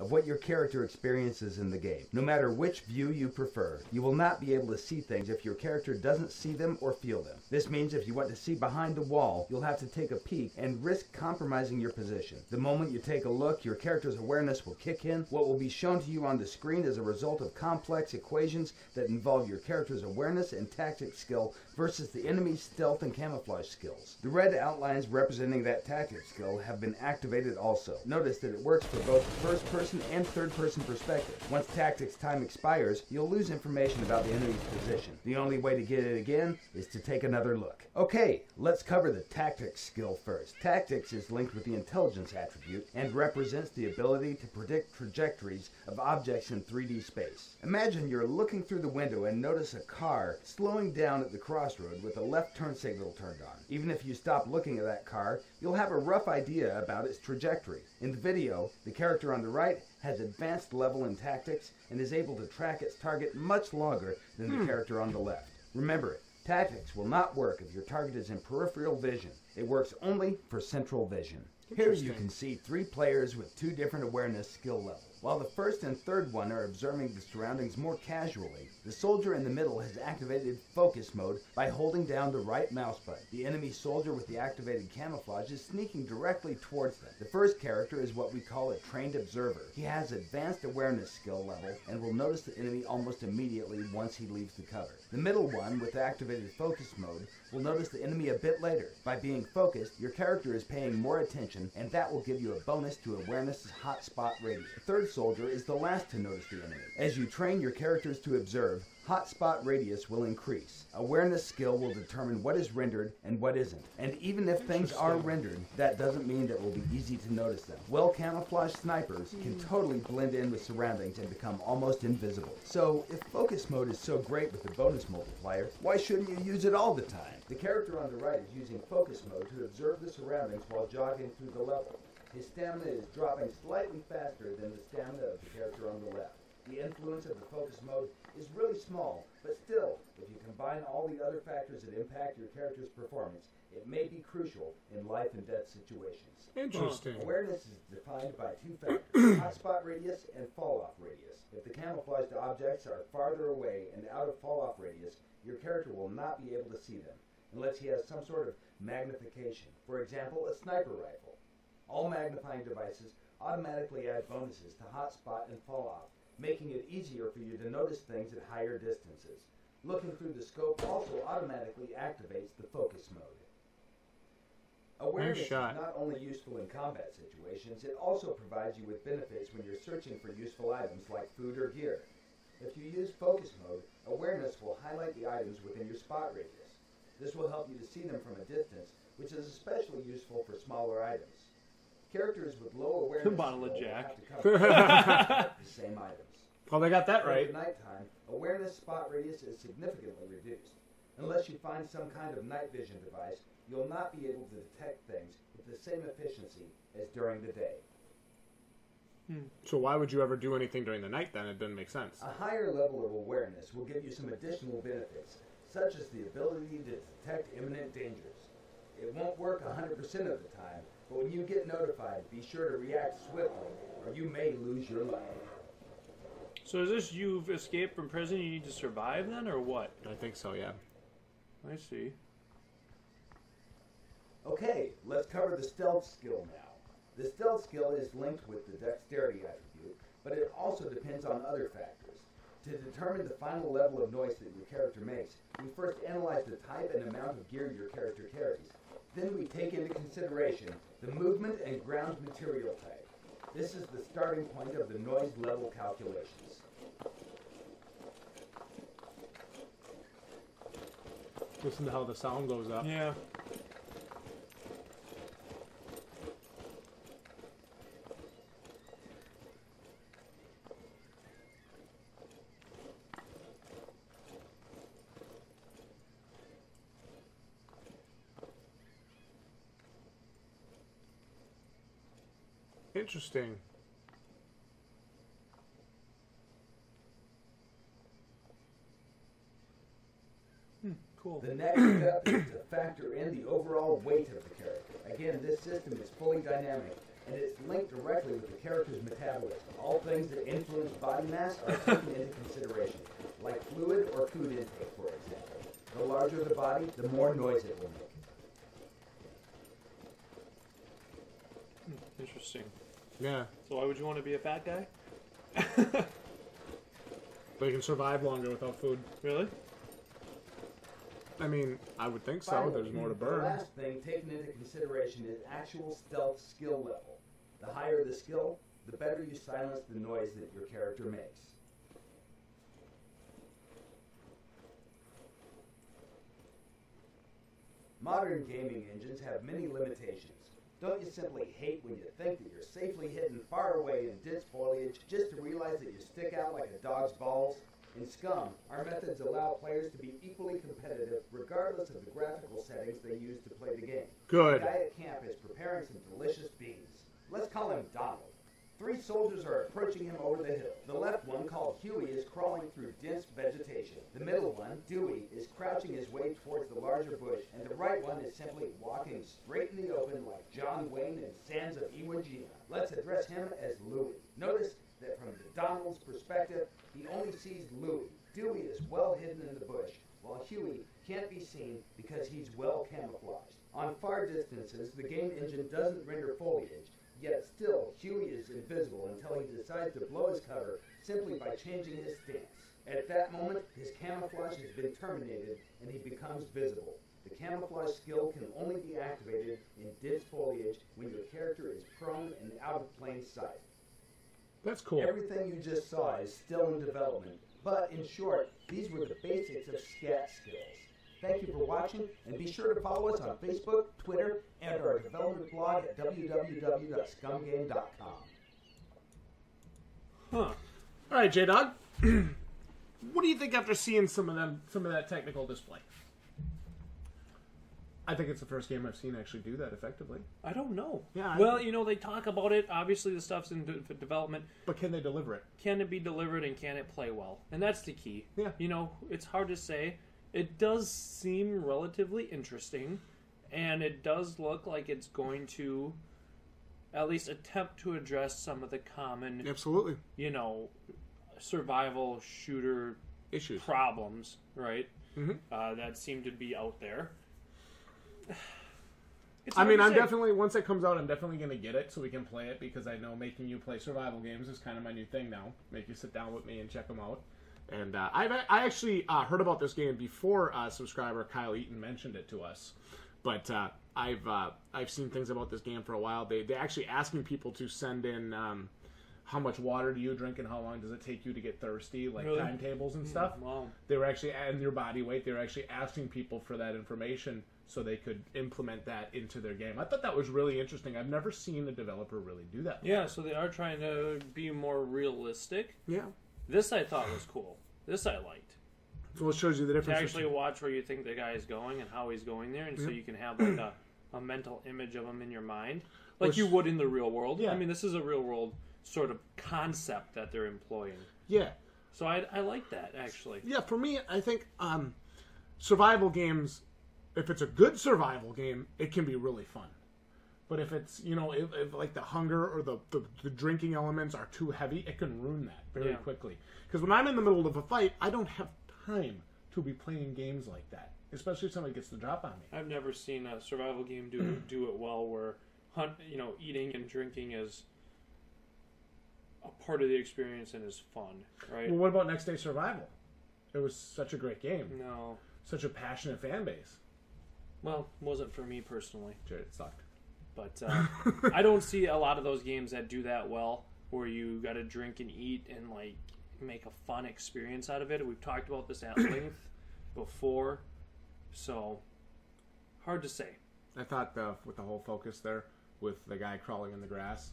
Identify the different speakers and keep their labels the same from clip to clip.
Speaker 1: of what your character experiences in the game. No matter which view you prefer, you will not be able to see things if your character doesn't see them or feel them. This means if you want to see behind the wall, you'll have to take a peek and risk compromising your position. The moment you take a look, your character's awareness will kick in. What will be shown to you on the screen is a result of complex equations that involve your character's awareness and tactics skill versus the enemy's stealth and camouflage skills. The red outlines representing that tactics skill have been activated also. Notice that it works for both the first person and third person perspective. Once tactics time expires, you'll lose information about the enemy's position. The only way to get it again is to take another look. Okay, let's cover the tactics skill first. Tactics is linked with the intelligence attribute and represents the ability to predict trajectories of objects in 3D space. Imagine you're looking through the window and notice a car slowing down at the crossroad with a left turn signal turned on. Even if you stop looking at that car, you'll have a rough idea about its trajectory. In the video, the character on the right has advanced level in tactics and is able to track its target much longer than the character on the left. Remember, tactics will not work if your target is in peripheral vision. It works only for central vision. Here you can see 3 players with 2 different awareness skill levels. While the first and third one are observing the surroundings more casually, the soldier in the middle has activated focus mode by holding down the right mouse button. The enemy soldier with the activated camouflage is sneaking directly towards them. The first character is what we call a trained observer. He has advanced awareness skill level and will notice the enemy almost immediately once he leaves the cover. The middle one with activated focus mode will notice the enemy a bit later. By being focused, your character is paying more attention, and that will give you a bonus to awareness's hotspot radius. The third soldier is the last to notice the enemy. As you train your characters to observe, hotspot radius will increase. Awareness skill will determine what is rendered and what isn't. And even if things are rendered, that doesn't mean that it will be easy to notice them. Well-camouflaged snipers can totally blend in with surroundings and become almost invisible. So, if focus mode is so great with the bonus multiplier, why shouldn't you use it all the time? The character on the right is using focus mode to observe the surroundings while jogging through the level. His stamina is dropping slightly faster than the stamina of the character on the left. The influence of the focus mode is really small, but still, if you combine all the other factors that impact your character's performance, it may be crucial in life and death situations.
Speaker 2: Interesting.
Speaker 1: Awareness is defined by 2 factors, hotspot radius and fall-off radius. If the camouflaged objects are farther away and out of fall-off radius, your character will not be able to see them, unless he has some sort of magnification. For example, a sniper rifle. All magnifying devices automatically add bonuses to hotspot and fall-off, making it easier for you to notice things at higher distances. Looking through the scope also automatically activates the focus mode. Awareness is not only useful in combat situations, it also provides you with benefits when you're searching for useful items like food or gear. If you use focus mode, awareness will highlight the items within your spot radius. This will help you to see them from a distance, which is especially useful for smaller items. Characters with low awareness
Speaker 3: bottle of Jack.
Speaker 1: have to cover the same items.
Speaker 2: Well, they got that right.
Speaker 1: At nighttime, awareness spot radius is significantly reduced. Unless you find some kind of night vision device, you'll not be able to detect things with the same efficiency as during the day.
Speaker 2: So why would you ever do anything during the night then? It doesn't make sense.
Speaker 1: A higher level of awareness will give you some additional benefits, such as the ability to detect imminent dangers. It won't work 100% of the time, but when you get notified, be sure to react swiftly, or you may lose your life.
Speaker 3: So is this you've escaped from prison, you need to survive then, or what?
Speaker 2: I think so, yeah.
Speaker 3: I see.
Speaker 1: Okay, let's cover the stealth skill now. The stealth skill is linked with the dexterity attribute, but it also depends on other factors. To determine the final level of noise that your character makes, we first analyze the type and amount of gear your character carries. Then we take into consideration the movement and ground material type. This is the starting point of the noise level calculations.
Speaker 2: Listen to how the sound goes up.
Speaker 3: Yeah.
Speaker 2: Interesting.
Speaker 3: Cool.
Speaker 1: The next step is to factor in the overall weight of the character. Again, this system is fully dynamic and it's linked directly with the character's metabolism. All things that influence body mass are taken into consideration, like fluid or food intake, for example. The larger the body, the more noise it will make.
Speaker 3: Interesting.
Speaker 2: Yeah.
Speaker 3: So why would you want to be a fat guy?
Speaker 2: But you can survive longer without food.
Speaker 3: Really?
Speaker 2: I mean, I would think so.
Speaker 1: Finally,
Speaker 2: There's more to
Speaker 1: the
Speaker 2: burn.
Speaker 1: last thing taken into consideration is actual stealth skill level. The higher the skill, the better you silence the noise that your character makes. Modern gaming engines have many limitations. Don't you simply hate when you think that you're safely hidden far away in dense foliage just to realize that you stick out like a dog's balls? In SCUM, our methods allow players to be equally competitive regardless of the graphical settings they use to play the game.
Speaker 2: Good.
Speaker 1: The guy at camp is preparing some delicious beans. Let's call him Donald. 3 soldiers are approaching him over the hill. The left one, called Huey, is crawling through dense vegetation. The middle one, Dewey, is crouching his way towards the larger bush, and the right one is simply walking straight in the open like John Wayne in Sands of Iwo Jima. Let's address him as Louie. Notice that from Donald's perspective, he only sees Louie. Dewey is well hidden in the bush, while Huey can't be seen because he's well camouflaged. On far distances, the game engine doesn't render foliage, yet still, Huey is invisible until he decides to blow his cover simply by changing his stance. At that moment, his camouflage has been terminated and he becomes visible. The camouflage skill can only be activated in dense foliage when your character is prone and out of plain sight.
Speaker 2: That's cool.
Speaker 1: Everything you just saw is still in development, but in short, these were the basics of scat skills. Thank you for watching, and be sure to follow us on Facebook, Twitter, and our development blog at www.scumgame.com.
Speaker 2: Huh. All right, Jdog. What do you think after seeing some of that technical display? I think it's the first game I've seen actually do that effectively.
Speaker 3: I don't know.
Speaker 2: Yeah.
Speaker 3: Well, you know, they talk about it. Obviously, the stuff's in development.
Speaker 2: But can they deliver it?
Speaker 3: Can it be delivered, and can it play well? And that's the key.
Speaker 2: Yeah.
Speaker 3: You know, it's hard to say. It does seem relatively interesting, and it does look like it's going to at least attempt to address some of the common,
Speaker 2: Absolutely.
Speaker 3: you know, survival shooter
Speaker 2: Issues.
Speaker 3: problems, right?
Speaker 2: Mm-hmm.
Speaker 3: That seem to be out there.
Speaker 2: I mean, I'm definitely, once it comes out, I'm definitely going to get it so we can play it, because I know making you play survival games is kind of my new thing now. Make you sit down with me and check them out. And I actually heard about this game before subscriber Kyle Eaton mentioned it to us. But I've seen things about this game for a while. They're actually asking people to send in how much water do you drink and how long does it take you to get thirsty, like
Speaker 3: Really?
Speaker 2: timetables and stuff.
Speaker 3: Wow.
Speaker 2: They were actually, and your body weight, they were actually asking people for that information so they could implement that into their game. I thought that was really interesting. I've never seen a developer really do that before.
Speaker 3: Yeah, so they are trying to be more realistic.
Speaker 2: Yeah.
Speaker 3: This I thought was cool. This I liked.
Speaker 2: So it shows you the
Speaker 3: To
Speaker 2: difference.
Speaker 3: actually watch where you think the guy is going and how he's going there, and so you can have like a mental image of him in your mind, like you would in the real world.
Speaker 2: Yeah.
Speaker 3: I mean, this is a real world sort of concept that they're employing.
Speaker 2: Yeah.
Speaker 3: So I like that, actually.
Speaker 2: Yeah, for me, I think survival games, if it's a good survival game, it can be really fun. But if it's, you know, if like the hunger or the drinking elements are too heavy, it can ruin that very quickly. Because when I'm in the middle of a fight, I don't have time to be playing games like that, especially if somebody gets the drop on me.
Speaker 3: I've never seen a survival game do it well where eating and drinking is a part of the experience and is fun, right?
Speaker 2: Well, what about Next Day Survival? It was such a great game.
Speaker 3: No.
Speaker 2: Such a passionate fan base.
Speaker 3: Well, wasn't for me personally.
Speaker 2: Jared, it sucked.
Speaker 3: But I don't see a lot of those games that do that well, where you got to drink and eat and like make a fun experience out of it. We've talked about this at length before, so hard to say.
Speaker 2: I thought with the whole focus there, with the guy crawling in the grass,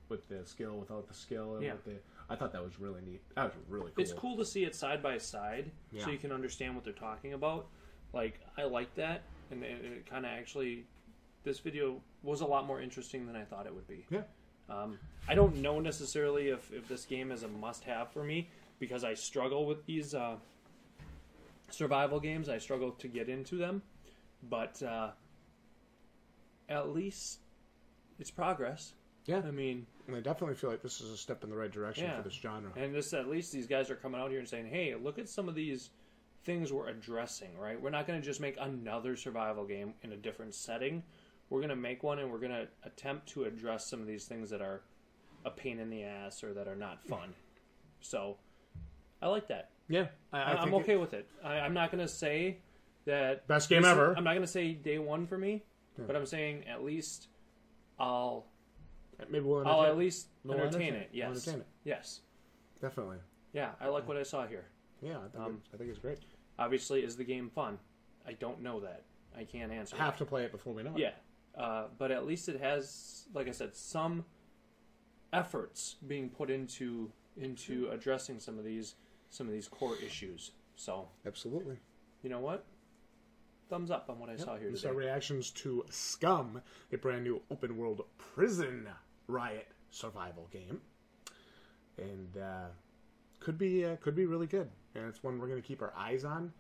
Speaker 2: with the skill without the skill, and with I thought that was really neat. That was really cool.
Speaker 3: It's cool to see it side by side, so you can understand what they're talking about. Like, I like that, and it kind of actually, this video was a lot more interesting than I thought it would be.
Speaker 2: Yeah.
Speaker 3: I don't know necessarily if this game is a must-have for me, because I struggle with these survival games. I struggle to get into them, but at least it's progress.
Speaker 2: Yeah.
Speaker 3: I mean,
Speaker 2: I definitely feel like this is a step in the right direction for this genre.
Speaker 3: And this, at least these guys are coming out here and saying, hey, look at some of these things we're addressing, right? We're not going to just make another survival game in a different setting. We're going to make one, and we're going to attempt to address some of these things that are a pain in the ass or that are not fun. So, I like that.
Speaker 2: Yeah.
Speaker 3: I'm okay with it. I'm not going to say that...
Speaker 2: Best game ever.
Speaker 3: I'm not going to say day one for me, but I'm saying at least I'll at least entertain it. Yes.
Speaker 2: We'll entertain it.
Speaker 3: Yes.
Speaker 2: Definitely.
Speaker 3: Yeah, I like what I saw here.
Speaker 2: Yeah, I think it's great.
Speaker 3: Obviously, is the game fun? I don't know that. I can't answer.
Speaker 2: Have to play it before we know it.
Speaker 3: Yeah, but at least it has, like I said, some efforts being put into addressing some of these core issues. So
Speaker 2: absolutely.
Speaker 3: You know what? Thumbs up on what I saw here today.
Speaker 2: These are reactions to SCUM, a brand new open world prison riot survival game, and could be really good. And it's one we're going to keep our eyes on,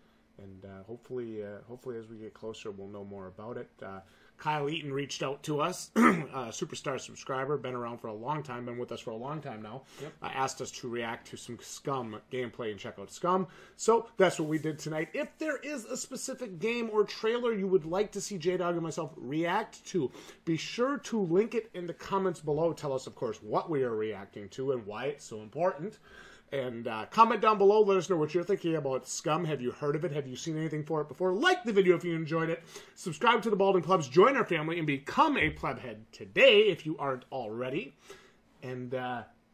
Speaker 2: and hopefully as we get closer, we'll know more about it. Kyle Eaton reached out to us, a superstar subscriber, been around for a long time, been with us for a long time now. Yep. Asked us to react to some SCUM gameplay and check out SCUM. So that's what we did tonight. If there is a specific game or trailer you would like to see Jdog and myself react to, be sure to link it in the comments below. Tell us, of course, what we are reacting to and why it's so important. And comment down below. Let us know what you're thinking about SCUM. Have you heard of it? Have you seen anything for it before? Like the video if you enjoyed it. Subscribe to the Balding Plebs. Join our family and become a plebhead today if you aren't already. And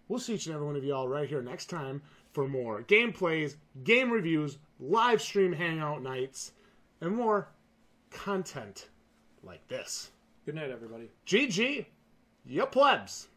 Speaker 2: we'll see each and every one of you all right here next time for more gameplays, game reviews, live stream hangout nights, and more content like this.
Speaker 3: Good night, everybody.
Speaker 2: GG, ya plebs.